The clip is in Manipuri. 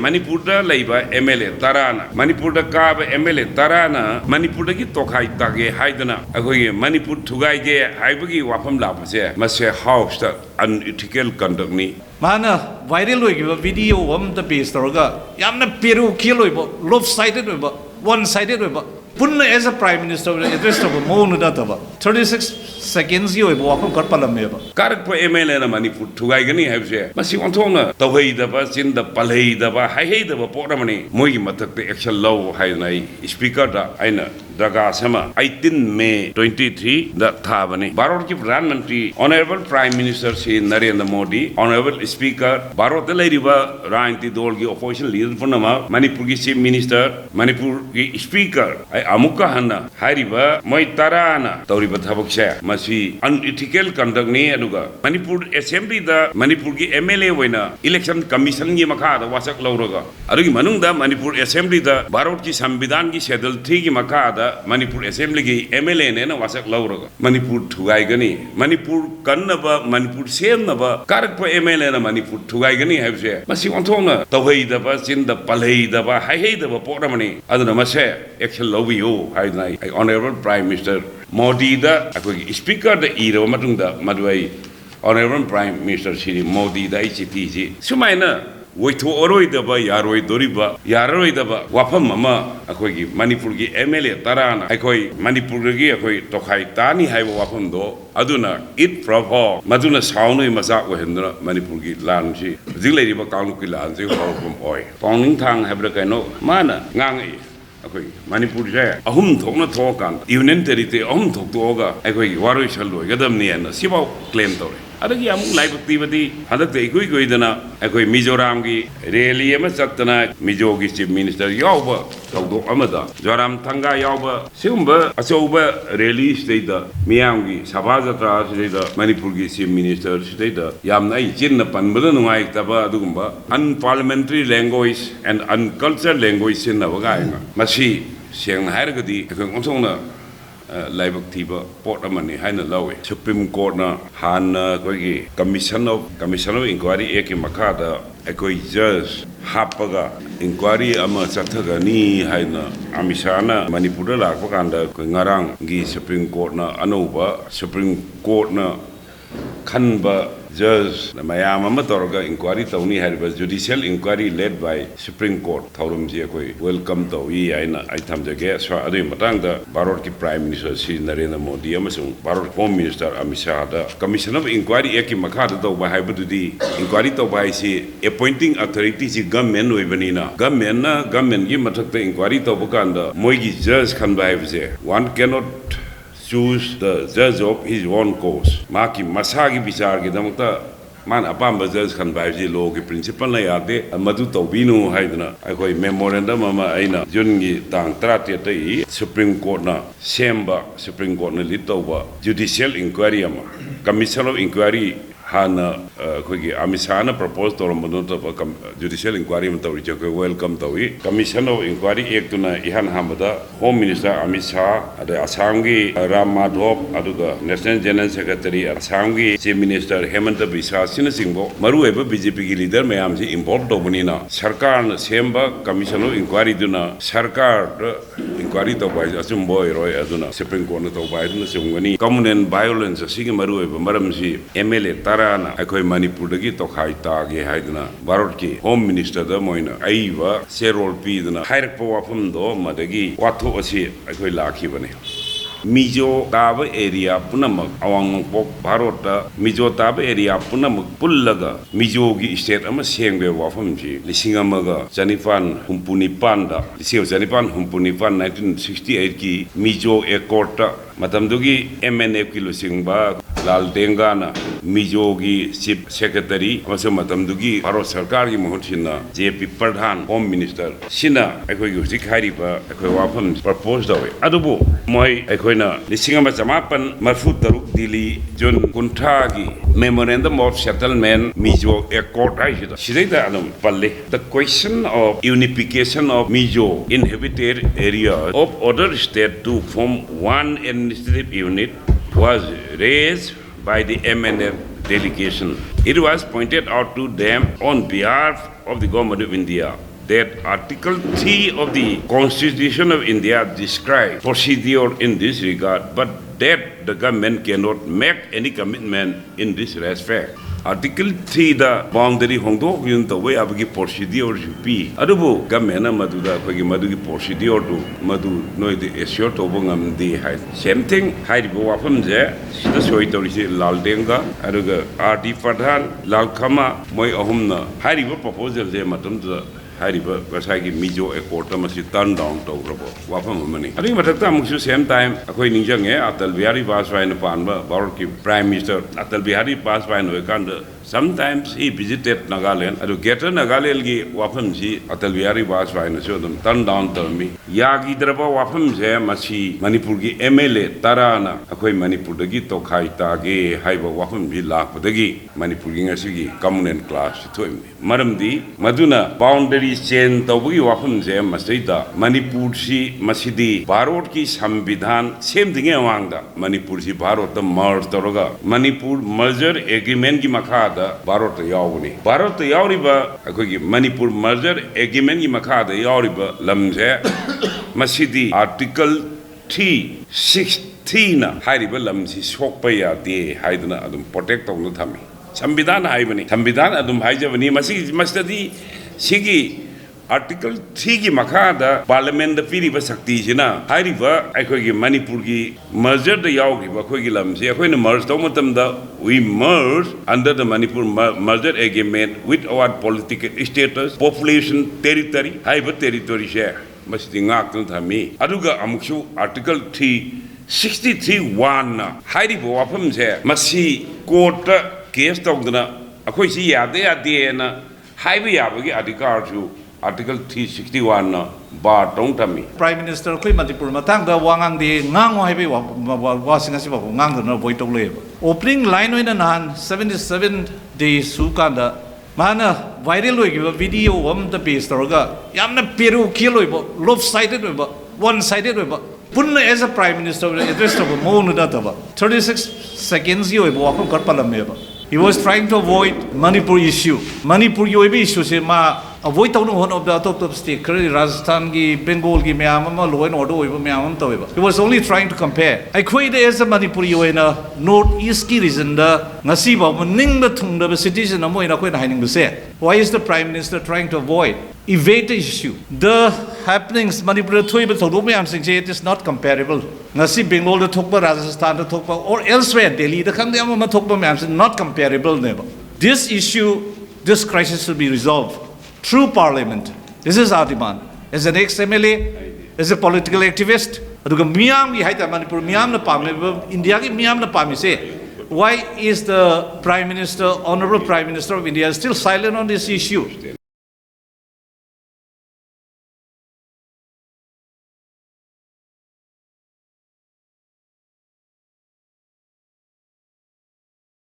Manipur Labor MLA Tarana, Manipur Kab MLA Tarana, Manipur Tokai Tage Haidana, Manipur Tugai, Haibagi Wapam Lapase, must say house unethical conduct me. Mana viral video the base Toga, Yamna Peru kilo, lopsided, one sided. Punna as a prime minister, address of a moon 36 seconds you walk on Corpalameva. Correct for ML and Manipur to Gaigani have said, Massi Antona, the way the bus in the Palais, the Bahai, the Portamani, Moimatak, the actual low high speaker, I know. Daga Sama, 18 May 23, the Thabani. Bharat ki Pradhan Mantri, Honorable Prime Minister Shri Narendra Modi, Honorable Speaker, Bharat Laiva, Rayanti Dolgi, Opposition Leader Punama, Manipur ki Chief Minister, Manipur ki Speaker, Amuka Hanna, Hariba, Moitarana, Tauriba Thabaksha, Masi, unethical conduct ni Aduga. Manipur Assembly, the Manipur ki MLA winner, Election Commission ki Makada, Wasak Lauraga. Adugi Manunda, Manipur Assembly, the Bharat ki Sambidan ki Schedule 3 ki Makada. Manipur Assembly ki MLA ne na wasak lauraga Manipur thugai gani Manipur kannaba Manipur sem naba karak pa MLA na Manipur thugai gani have se masi onthona tawhei da ba sin da palhei da ba hai da ba poramani aduna mase action lobiyo hai nai Honorable Prime Minister Modi da akoi speaker da iro matung da madwai Honorable Prime Minister Shri Modi da ICT ji sumaina Wait to Oroidaba, Yaroi Doriba, Yaroidaba, Wapam Mama, Akogi, Manipurgi, MLA, Tarana, Akoi, Manipurgi, Akoi, Tokai, Tani, Hai Wapando, Aduna, Eat Provo, Maduna Sound, Masak, Wahendra, Manipurgi, Lanji, Ziladiba Kanuki Lanzi, from Oi, Ponging Tang, Habrakano, Mana, Ngangi. Manipur Jay, a home talk talk and even enterity, talk to Oga, Akoi, Wari Shaldo, Gadamni and Sibo claim to it. Adagi among live activity, other the Equidana, Akoi Mizoramgi, really Emasatana, Mijogi Chief Minister Yoba, Togo Amada, Joram Tanga Yoba, Simba, Asoba, really state the Miangi, Savazatra, state Manipurgi Chief Minister, state the Yamna, Chinna Panbudanai Taba Dumba, unparliamentary language and uncultured language in Navaga. Masi, Siang Hargadi, Konsona. Live Tiba, Portamani, Hana Lowe, Supreme Court na Han Commission of Inquiry Eki Makada, Ekoi Judge, Hapaga, Inquiry Ama Satagani, Haina, Amisana, Manipura Lakanda, Ngarang, Gi Supreme Court na Anuba, Supreme Court na Kanba. Judge Mayama Torga inquiry Tony had was judicial inquiry led by Supreme Court. Taurumji welcome to I tam the guest for Adi Matanga, Bharat Prime Minister Shri Narendra Modi, Amasung, Bharat Home Minister Amishada, Commission of Inquiry Eki Makata by Hybrid inquiry to by appointing authorities government Webanina. Government Gimatak the inquiry to Bukanda, Moigi Judge can by one cannot choose the judge of his own cause. Maki Masagi Bisargi Damata, Man Apamba judge can buy the law, principal Nayade, a Maduto Binu Haidana, I memorandum Mama Aina, Jungi Tang Trati, Supreme Court na, Semba, Supreme Court na Litoba, Judicial Inquiry, Commission of Inquiry. Hana Amisana proposed to Ramadota Judicial Inquiry welcome to Commission of Inquiry Act to Ihan Hamada, Home Minister Amisha, the Assamgi Ram Madhop, Aduga, National General Secretary, Assamgi Chief Minister Hemanta Biswa Sinasingbo, Marueva BJP leader Mayamsi involved Dominina, Sarkar Semba, Commission of Inquiry Duna, Sarkar Inquiry to by Asumboy Roy Aduna, Supreme Court of Biden Sungani, Common and Violence, Singing Marueva, Maramsi, MLA. Akoi Manipur dagi tokai tage haidna Bharat ki Home Minister da moina aiwa serol pi dana hairak pa wafam do madagi watho asi akoi lakhi bane Mijo taba area punamak awang pok Bharat Mijo taba area punamak pullaga Mijo gi state ama sengbe wafam ji lisingamaga Janifan humpuni panda lising Janifan humpuni pan 1968 ki Mijo ekota matamdugi MNF ki lusingba Lal Dengana, Mijogi, Chief Secretary, also Matamdugi, Paro Sarkar, Mohina, JP Pradhan, Home Minister, Sina, Equity Haripa, Equawapam, proposed away. Adubo, Moi Equina, the Singama Zamapan, Marfutaruk Dili, Jun Kuntagi, Memorandum of Settlement, Mijo, Ekot Aishida. Shida Adam Pale. The question of unification of Mijo inhabited area of other state to form one administrative unit was raised by the MNF delegation. It was pointed out to them on behalf of the government of India that Article 3 of the Constitution of India describes procedure in this regard, but that the government cannot make any commitment in this respect. Article 3 the boundary hongdo yun the way abagi procedure should be. Adubu government maduda kogi madugi procedure to madu no the assure to bongam di hai. Same thing hai bo wafam je sida soi to ri lal denga aduga RD Pradhan lal khama moi ahumna hai bo proposal je matum Hariba Vasaki Mijo a quarter must turn down to Wapam money. I think at the same time, according to Atal Bihari pass by in Panba, Barki Prime Minister Atal Bihari pass by in Wakanda. Sometimes he visited Nagaland. I do get a Nagalelgi Wapamji, Atal Bihari pass by and show them turn down to me. Yagi Draba Wapamze, Mashi, Manipurgi MLA, Tarana, Akoi Manipurgi, Tokai, Haiba Wapamji, Lapodagi, Manipurgi Asigi, common class to him. Madam D, Maduna, boundary chain, the way Wapamze, Masita, Manipursi, Masidi, Barot ki Sambidhan, same thing among the Manipursi, Barot, the Mars, Toroga, Manipur merger agreement ki Makada. Barot Yauni. Barot Yauriba, Manipur merger, agreement Makada Yauriba, Lamze, Masidi, Article 316, Hariba Lamsi, Sokpaya, de Haidana, Adam, protect of Nutami. Sambidan Haivani, Sambidan Adam Haijavani, Masi, Mastadi, Sigi. Article 3 ki makada parliament the piri ba sakti jina hariba aikoi gi Manipur gi merger the yaugi ba khoi gi lam se khoi na merge to matam da we merge under the Manipur merger agreement with our political status population territory haiba territory share masti ngak tu thami aduga amuksu article 363(1) na hariba wafam se masi court case tongdana akhoi si yade na haiba yabagi adhikar chu Article 361 na bar tong tami. Prime Minister Koi Manipur matang da wangang di ngang haibi wa singasi ba ngang na boy tong le. Opening line oina nan 77 days sukanda mana viral oi video the base toroga yamna peru kilo lopsided one sided punna as a Prime Minister address to mo no da 36 seconds yo wakam kar palam me ba. He was trying to avoid Manipur issue. Manipur issue se ma avoid tawno hon of the top state Rajasthan gi Bengal gi meama law and order meama taweba. He was only trying to compare. I quite as a Manipur na northeast ki region da ngasi ba ning da thung da citizen amo ina ko haining be se. Why is the Prime Minister trying to evade the issue? The happenings Manipur thoi ba thodo me am sing it is not comparable. Ngasi Bengal da thokba Rajasthan da thokba or elsewhere Delhi da khang am ma thokba me am not comparable never. This issue, this crisis will be resolved through Parliament. This is our demand. As an ex-MLA, as a political activist, India why is the Prime Minister, Honorable Prime Minister of India, still silent on this issue?